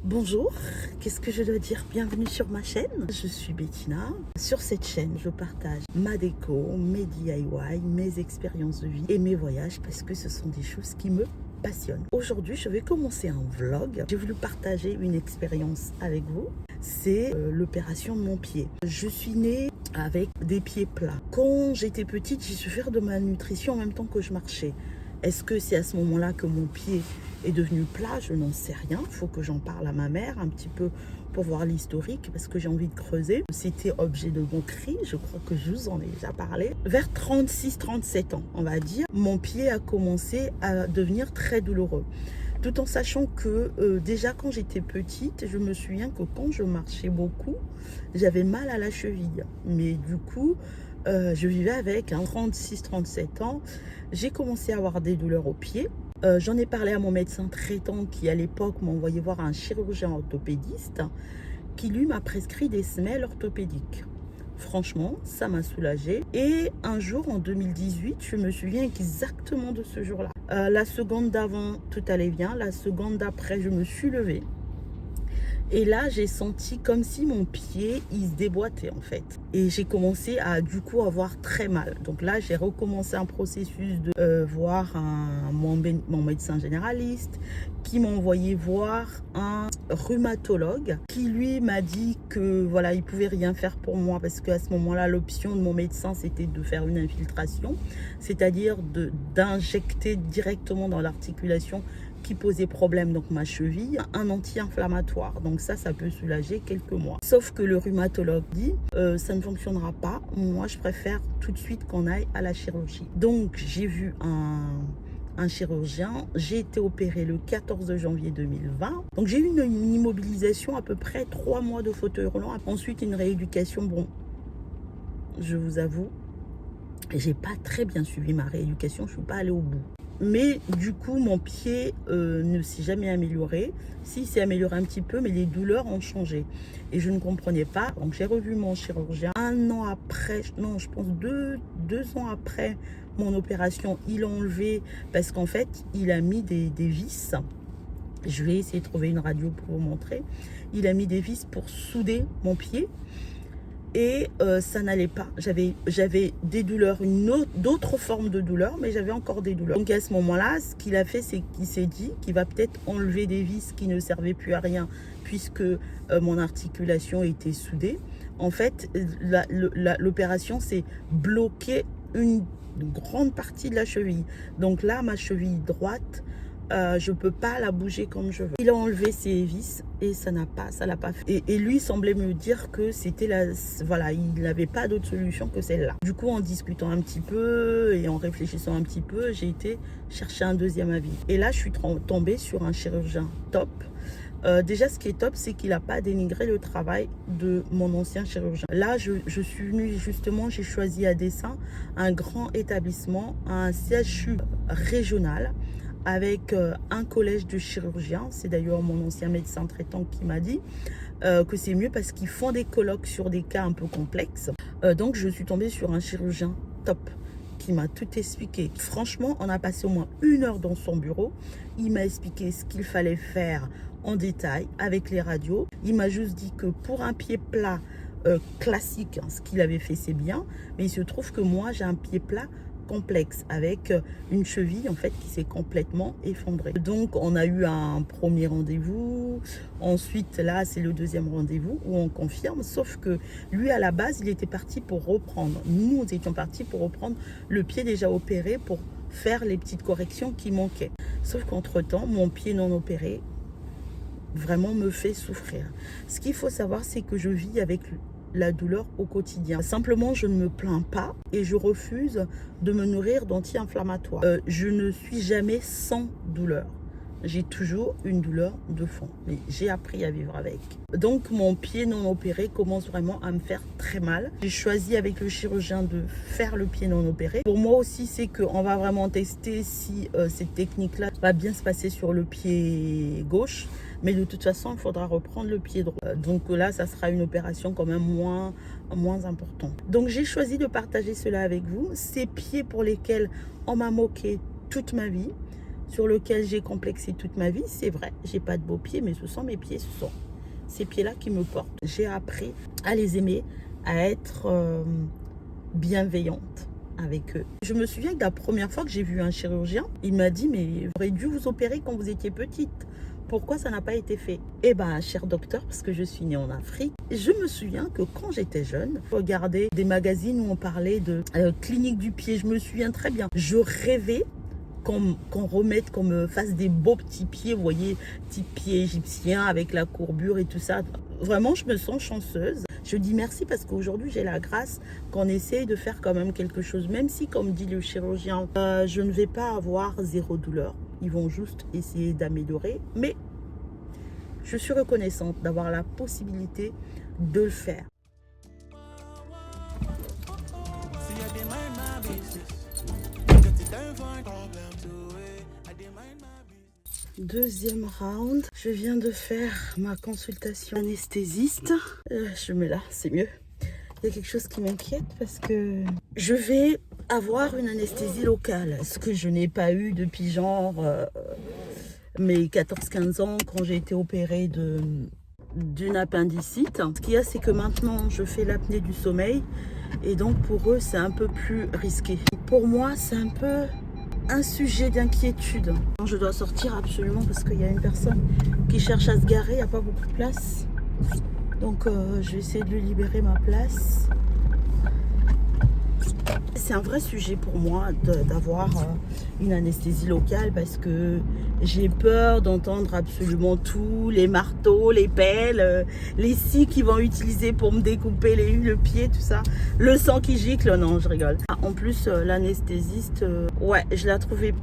Bonjour, qu'est-ce que je dois dire? Bienvenue sur ma chaîne. Je suis Bettina. Sur cette chaîne, je partage ma déco, mes DIY, mes expériences de vie et mes voyages parce que ce sont des choses qui me passionnent. Aujourd'hui, je vais commencer un vlog. J'ai voulu partager une expérience avec vous. C'est l'opération de mon pied. Je suis née avec des pieds plats. Quand j'étais petite, j'ai souffert de malnutrition en même temps que je marchais. Est-ce que c'est à ce moment-là que mon pied est devenu plat? Je n'en sais rien. Il faut que j'en parle à ma mère un petit peu pour voir l'historique parce que j'ai envie de creuser. C'était objet de moquerie, je crois que je vous en ai déjà parlé. Vers 36-37 ans, on va dire, mon pied a commencé à devenir très douloureux. Tout en sachant que déjà quand j'étais petite, je me souviens que quand je marchais beaucoup, j'avais mal à la cheville. Mais du coup, je vivais avec 36-37 ans. J'ai commencé à avoir des douleurs aux pieds. J'en ai parlé à mon médecin traitant qui à l'époque m'envoyait voir un chirurgien orthopédiste qui lui m'a prescrit des semelles orthopédiques. Franchement, ça m'a soulagée. Et un jour, en 2018, je me souviens exactement de ce jour-là. La seconde d'avant, tout allait bien. La seconde d'après, je me suis levée. Et là, j'ai senti comme si mon pied, il se déboîtait en fait. Et j'ai commencé à du coup avoir très mal. Donc là, j'ai recommencé un processus de voir mon médecin généraliste qui m'a envoyé voir un rhumatologue qui lui m'a dit que voilà, il pouvait rien faire pour moi parce qu'à ce moment-là, l'option de mon médecin, c'était de faire une infiltration, c'est-à-dire d'injecter directement dans l'articulation qui posait problème, donc ma cheville, un anti-inflammatoire. Donc ça peut soulager quelques mois. Sauf que le rhumatologue dit, ça ne fonctionnera pas. Moi, je préfère tout de suite qu'on aille à la chirurgie. Donc, j'ai vu un chirurgien. J'ai été opérée le 14 janvier 2020. Donc, j'ai eu une immobilisation à peu près 3 mois de fauteuil roulant. Ensuite, une rééducation. Bon, je vous avoue, j'ai pas très bien suivi ma rééducation. Je suis pas allée au bout. Mais du coup, mon pied ne s'est jamais amélioré. Si, il s'est amélioré un petit peu, mais les douleurs ont changé. Et je ne comprenais pas. Donc, j'ai revu mon chirurgien. 1 an après, non, je pense 2 ans après mon opération, il a enlevé parce qu'en fait, il a mis des vis. Je vais essayer de trouver une radio pour vous montrer. Il a mis des vis pour souder mon pied. Et ça n'allait pas. J'avais des douleurs, d'autres formes de douleurs, mais j'avais encore des douleurs. Donc à ce moment-là, ce qu'il a fait, c'est qu'il s'est dit qu'il va peut-être enlever des vis qui ne servaient plus à rien puisque mon articulation était soudée. En fait, l'opération, c'est bloquer une grande partie de la cheville. Donc là, ma cheville droite, je ne peux pas la bouger comme je veux. Il a enlevé ses vis et ça l'a pas fait. Et lui semblait me dire que c'était voilà, il n'avait pas d'autre solution que celle-là. Du coup, en discutant un petit peu et en réfléchissant un petit peu, j'ai été chercher un deuxième avis. Et là, je suis tombée sur un chirurgien top. Déjà, ce qui est top, c'est qu'il n'a pas dénigré le travail de mon ancien chirurgien. Là, je suis venue justement, j'ai choisi à dessein un grand établissement, un CHU régional, avec un collège de chirurgiens. C'est d'ailleurs mon ancien médecin traitant qui m'a dit que c'est mieux parce qu'ils font des colloques sur des cas un peu complexes. Donc, je suis tombée sur un chirurgien top qui m'a tout expliqué. Franchement, on a passé au moins 1 heure dans son bureau. Il m'a expliqué ce qu'il fallait faire en détail avec les radios. Il m'a juste dit que pour un pied plat classique, ce qu'il avait fait, c'est bien. Mais il se trouve que moi, j'ai un pied plat complexe avec une cheville en fait qui s'est complètement effondrée. Donc on a eu un premier rendez-vous, ensuite là c'est le deuxième rendez-vous où on confirme, sauf que lui à la base il était parti pour reprendre, nous étions partis pour reprendre le pied déjà opéré pour faire les petites corrections qui manquaient. Sauf qu'entre temps mon pied non opéré vraiment me fait souffrir. Ce qu'il faut savoir, c'est que je vis avec la douleur au quotidien. Simplement, je ne me plains pas et je refuse de me nourrir d'anti-inflammatoires. Je ne suis jamais sans douleur. J'ai toujours une douleur de fond, mais j'ai appris à vivre avec. Donc, mon pied non opéré commence vraiment à me faire très mal. J'ai choisi avec le chirurgien de faire le pied non opéré. Pour moi aussi, c'est qu'on va vraiment tester si cette technique-là va bien se passer sur le pied gauche. Mais de toute façon, il faudra reprendre le pied droit. Donc là, ça sera une opération quand même moins importante. Donc j'ai choisi de partager cela avec vous. Ces pieds pour lesquels on m'a moqué toute ma vie, sur lequel j'ai complexé toute ma vie. C'est vrai, j'ai pas de beaux pieds, mais ce sont mes pieds, ce sont ces pieds-là qui me portent. J'ai appris à les aimer, à être bienveillante avec eux. Je me souviens que la première fois que j'ai vu un chirurgien, il m'a dit, mais vous auriez dû vous opérer quand vous étiez petite. Pourquoi ça n'a pas été fait? Eh bien, cher docteur, parce que je suis née en Afrique, je me souviens que quand j'étais jeune, je regardais des magazines où on parlait de clinique du pied. Je me souviens très bien. Je rêvais qu'on remette, qu'on me fasse des beaux petits pieds, vous voyez, petits pieds égyptiens avec la courbure et tout ça. Vraiment, je me sens chanceuse. Je dis merci parce qu'aujourd'hui, j'ai la grâce qu'on essaye de faire quand même quelque chose. Même si, comme dit le chirurgien, je ne vais pas avoir zéro douleur. Ils vont juste essayer d'améliorer. Mais je suis reconnaissante d'avoir la possibilité de le faire. Deuxième round, je viens de faire ma consultation anesthésiste. Je mets là, c'est mieux. Il y a quelque chose qui m'inquiète parce que je vais avoir une anesthésie locale, ce que je n'ai pas eu depuis genre mes 14-15 ans quand j'ai été opérée d'une appendicite. Ce qu'il y a, c'est que maintenant je fais l'apnée du sommeil et donc pour eux c'est un peu plus risqué. Pour moi c'est un peu un sujet d'inquiétude. Je dois sortir absolument parce qu'il y a une personne qui cherche à se garer, il n'y a pas beaucoup de place. Donc je vais essayer de lui libérer ma place. C'est un vrai sujet pour moi d'avoir une anesthésie locale parce que j'ai peur d'entendre absolument tout, les marteaux, les pelles, les scies qu'ils vont utiliser pour me découper le pied, tout ça. Le sang qui gicle, non, je rigole. En plus, l'anesthésiste, ouais, je la trouvais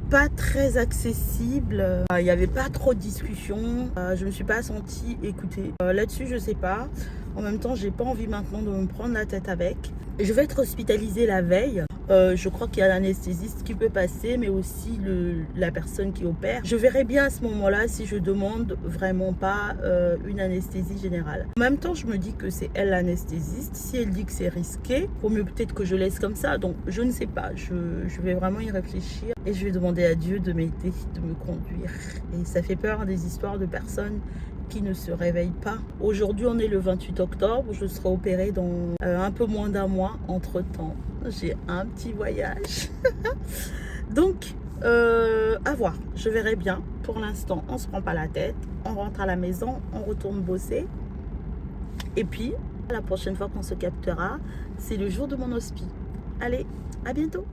pas très accessible. Il n'y avait pas trop de discussion. Je me suis pas sentie écoutée. Là-dessus, je sais pas. En même temps, j'ai pas envie maintenant de me prendre la tête avec. Je vais être hospitalisée la veille. Je crois qu'il y a l'anesthésiste qui peut passer, mais aussi la personne qui opère. Je verrai bien à ce moment-là si je demande vraiment pas une anesthésie générale. En même temps, je me dis que c'est elle l'anesthésiste. Si elle dit que c'est risqué, vaut mieux peut-être que je laisse comme ça. Donc, je ne sais pas. Je vais vraiment y réfléchir et je vais demander à Dieu de m'aider, de me conduire. Et ça fait peur des histoires de personnes qui ne se réveillent pas. Aujourd'hui, on est le 28 octobre. Je serai opérée dans un peu moins d'un mois. Entre-temps, j'ai un petit voyage. Donc, à voir. Je verrai bien. Pour l'instant, on ne se prend pas la tête. On rentre à la maison, on retourne bosser. Et puis, la prochaine fois qu'on se captera, c'est le jour de mon hospi. Allez, à bientôt.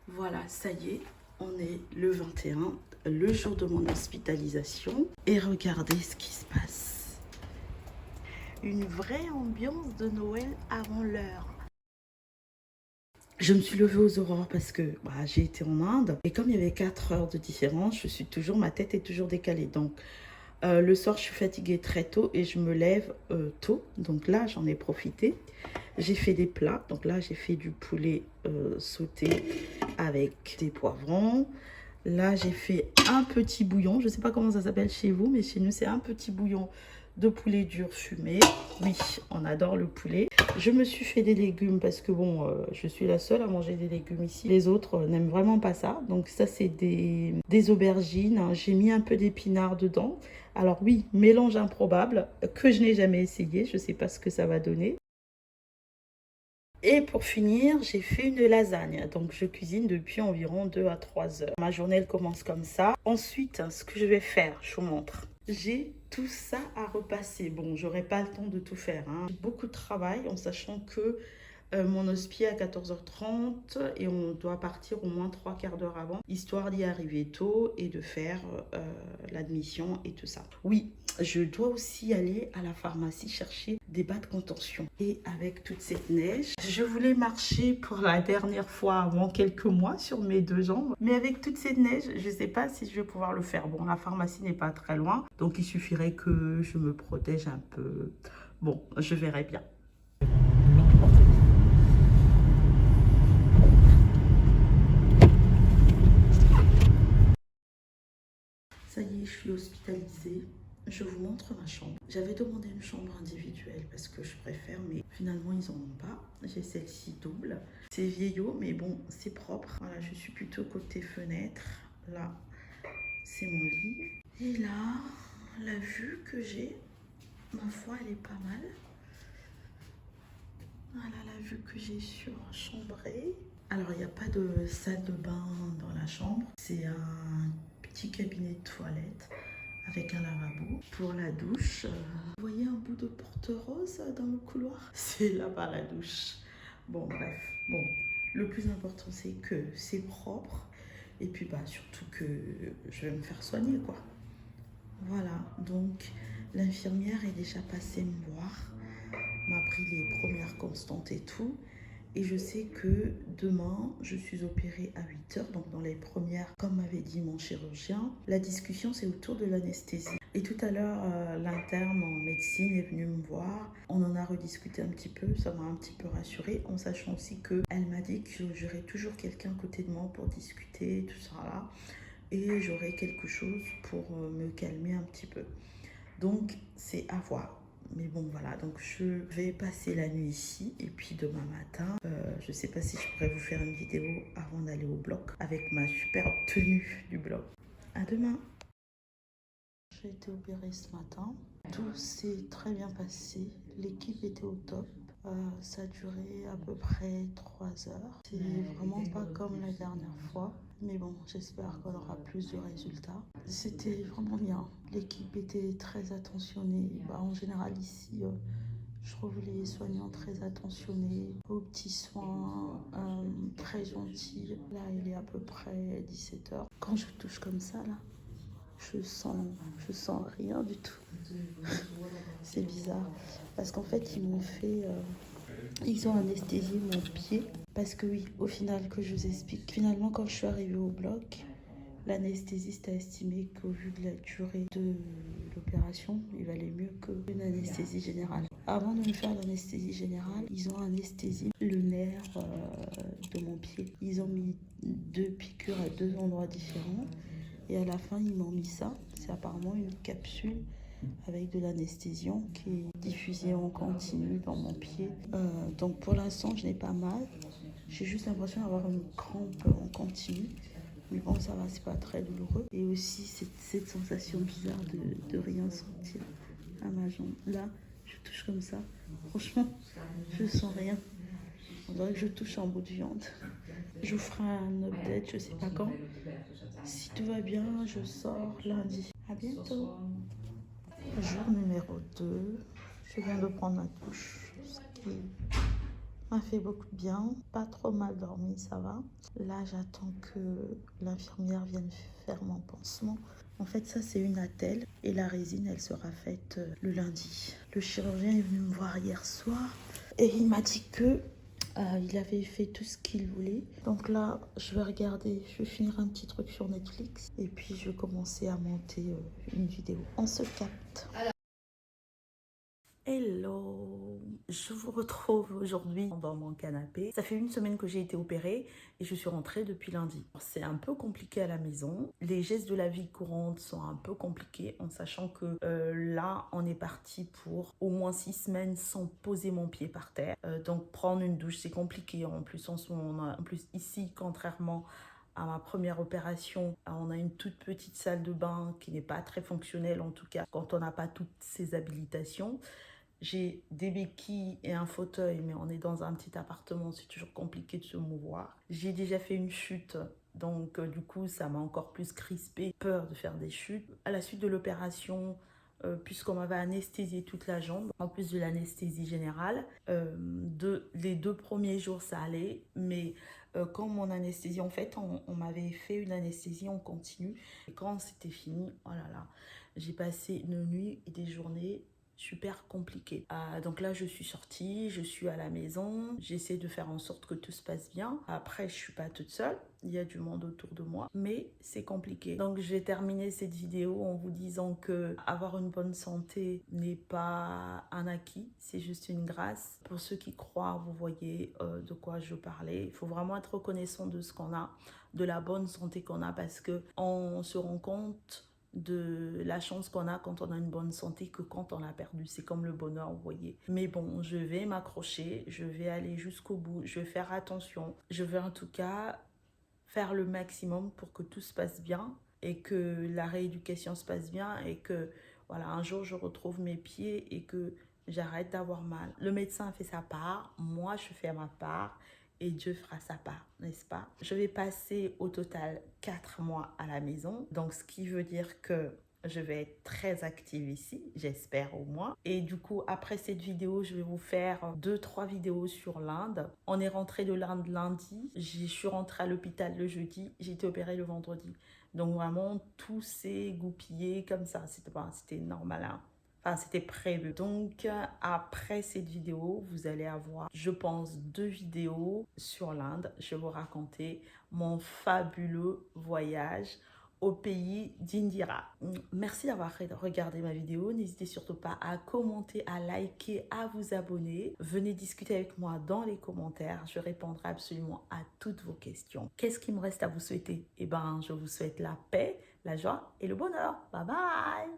Voilà, ça y est, on est le 21, le jour de mon hospitalisation. Et regardez ce qui se passe. Une vraie ambiance de Noël avant l'heure. Je me suis levée aux aurores parce que j'ai été en Inde. Et comme il y avait 4 heures de différence, ma tête est toujours décalée. Donc, le soir, je suis fatiguée très tôt et je me lève tôt. Donc là, j'en ai profité. J'ai fait des plats. Donc là, j'ai fait du poulet sauté avec des poivrons. Là, j'ai fait un petit bouillon. Je ne sais pas comment ça s'appelle chez vous, mais chez nous, c'est un petit bouillon de poulet dur fumé. Oui, on adore le poulet. Je me suis fait des légumes parce que bon, je suis la seule à manger des légumes ici. Les autres n'aiment vraiment pas ça. Donc ça, c'est des aubergines. J'ai mis un peu d'épinards dedans. Alors oui, mélange improbable que je n'ai jamais essayé. Je ne sais pas ce que ça va donner. Et pour finir, j'ai fait une lasagne. Donc, je cuisine depuis environ 2 à 3 heures. Ma journée, elle commence comme ça. Ensuite, ce que je vais faire, je vous montre. J'ai tout ça à repasser. Bon, j'aurai pas le temps de tout faire. J'ai beaucoup de travail en sachant que mon hospi est à 14h30 et on doit partir au moins 3/4 d'heure avant, histoire d'y arriver tôt et de faire l'admission et tout ça. Oui, je dois aussi aller à la pharmacie chercher des bas de contention. Et avec toute cette neige, je voulais marcher pour la dernière fois avant quelques mois sur mes 2 jambes. Mais avec toute cette neige, je ne sais pas si je vais pouvoir le faire. Bon, la pharmacie n'est pas très loin, donc il suffirait que je me protège un peu. Bon, je verrai bien. Ça y est, je suis hospitalisée. je vous montre ma chambre. J'avais demandé une chambre individuelle parce que je préfère, mais finalement ils en ont pas. J'ai celle-ci double. C'est vieillot, mais bon, c'est propre. Voilà, je suis plutôt côté fenêtre. Là, c'est mon lit. Et là, la vue que j'ai, ma foi, elle est pas mal. Voilà la vue que j'ai sur Chambray. Alors, il n'y a pas de salle de bain dans la chambre. C'est un petit cabinet de toilette avec un lavabo. Pour la douche, vous voyez un bout de porte rose dans le couloir? C'est là-bas la douche. Bon, bref. Bon, le plus important, c'est que c'est propre. Et puis, bah, surtout que je vais me faire soigner, quoi. Voilà, donc l'infirmière est déjà passée me voir, m'a pris les premières constantes et tout. Et je sais que demain, je suis opérée à 8 heures, donc dans les premières, comme m'avait dit mon chirurgien. La discussion, c'est autour de l'anesthésie. Et tout à l'heure, l'interne en médecine est venue me voir. On en a rediscuté un petit peu, ça m'a un petit peu rassurée, en sachant aussi qu'elle m'a dit que j'aurais toujours quelqu'un à côté de moi pour discuter, tout ça là. Et j'aurai quelque chose pour me calmer un petit peu. Donc, c'est à voir. Mais bon, voilà, donc je vais passer la nuit ici. Et puis demain matin, je ne sais pas si je pourrais vous faire une vidéo avant d'aller au bloc avec ma superbe tenue du bloc. À demain. J'ai été opérée ce matin. Tout s'est très bien passé. L'équipe était au top. Ça a duré à peu près 3 heures. C'est vraiment pas comme la dernière fois. Mais bon, j'espère qu'on aura plus de résultats. C'était vraiment bien. L'équipe était très attentionnée. En général, ici, je trouve les soignants très attentionnés, aux petits soins, très gentils. Là, il est à peu près 17 heures. Quand je touche comme ça, là, je sens rien du tout. C'est bizarre. Parce qu'en fait, ils ont anesthésié mon pied. Parce que oui, au final, que je vous explique, finalement, quand je suis arrivée au bloc, l'anesthésiste a estimé qu'au vu de la durée de l'opération, il valait mieux qu'une anesthésie générale. Avant de me faire l'anesthésie générale, ils ont anesthésié le nerf de mon pied. Ils ont mis 2 piqûres à 2 endroits différents. Et à la fin, ils m'ont mis ça. C'est apparemment une capsule avec de l'anesthésion qui est diffusée en continu dans mon pied. Donc pour l'instant, je n'ai pas mal. J'ai juste l'impression d'avoir une crampe en continu. Mais bon, ça va, c'est pas très douloureux. Et aussi cette sensation bizarre de rien sentir à ma jambe. Là, je touche comme ça. Franchement, je sens rien. On dirait que je touche un bout de viande. Je vous ferai un update, je sais pas quand. Si tout va bien, je sors lundi. À bientôt. Jour numéro 2. Je viens de prendre ma douche, ce qui m'a fait beaucoup de bien. Pas trop mal dormi, ça va. Là, j'attends que l'infirmière vienne faire mon pansement. En fait, ça, c'est une attelle. Et la résine, elle sera faite le lundi. Le chirurgien est venu me voir hier soir. Et il m'a dit que il avait fait tout ce qu'il voulait. Donc là, je vais finir un petit truc sur Netflix. Et puis, je vais commencer à monter une vidéo. On se capte. Hello, je vous retrouve aujourd'hui dans mon canapé. Ça fait 1 semaine que j'ai été opérée et je suis rentrée depuis lundi. C'est un peu compliqué à la maison. Les gestes de la vie courante sont un peu compliqués en sachant que là, on est parti pour au moins 6 semaines sans poser mon pied par terre. Donc prendre une douche, c'est compliqué. En plus, en plus ici, contrairement à ma première opération, on a une toute petite salle de bain qui n'est pas très fonctionnelle, en tout cas quand on n'a pas toutes ces habilitations. J'ai des béquilles et un fauteuil, mais on est dans un petit appartement, c'est toujours compliqué de se mouvoir. J'ai déjà fait une chute, donc du coup, ça m'a encore plus crispé, peur de faire des chutes. À la suite de l'opération, puisqu'on m'avait anesthésié toute la jambe, en plus de l'anesthésie générale, les 2 premiers jours, ça allait, mais quand mon anesthésie, en fait, on m'avait fait une anesthésie en continu, et quand c'était fini, oh là là, j'ai passé une nuit et des journées super compliqué. Donc là, je suis sortie, je suis à la maison, j'essaie de faire en sorte que tout se passe bien. Après, je suis pas toute seule, il y a du monde autour de moi, mais c'est compliqué. Donc, je vais terminer cette vidéo en vous disant que avoir une bonne santé n'est pas un acquis, c'est juste une grâce. Pour ceux qui croient, vous voyez de quoi je parlais. Il faut vraiment être reconnaissant de ce qu'on a, de la bonne santé qu'on a, parce que on se rend compte de la chance qu'on a quand on a une bonne santé que quand on l'a perdu. C'est comme le bonheur, vous voyez. Mais bon, je vais m'accrocher, je vais aller jusqu'au bout, je vais faire attention. Je vais en tout cas faire le maximum pour que tout se passe bien et que la rééducation se passe bien et que voilà, un jour je retrouve mes pieds et que j'arrête d'avoir mal. Le médecin a fait sa part, moi je fais ma part et Dieu fera sa part, n'est-ce pas? Je vais passer au total 4 mois à la maison, donc ce qui veut dire que je vais être très active ici, j'espère au moins. Et du coup, après cette vidéo, je vais vous faire 2-3 vidéos sur l'Inde. On est rentré de l'Inde lundi. Je suis rentrée à l'hôpital le jeudi. J'ai été opérée le vendredi. Donc vraiment, tout s'est goupillé comme ça. C'était normal, hein. Enfin, c'était prévu. Donc, après cette vidéo, vous allez avoir, je pense, 2 vidéos sur l'Inde. Je vais vous raconter mon fabuleux voyage au pays d'Indira. Merci d'avoir regardé ma vidéo. N'hésitez surtout pas à commenter, à liker, à vous abonner. Venez discuter avec moi dans les commentaires. Je répondrai absolument à toutes vos questions. Qu'est-ce qu'il me reste à vous souhaiter? Eh ben, je vous souhaite la paix, la joie et le bonheur. Bye bye!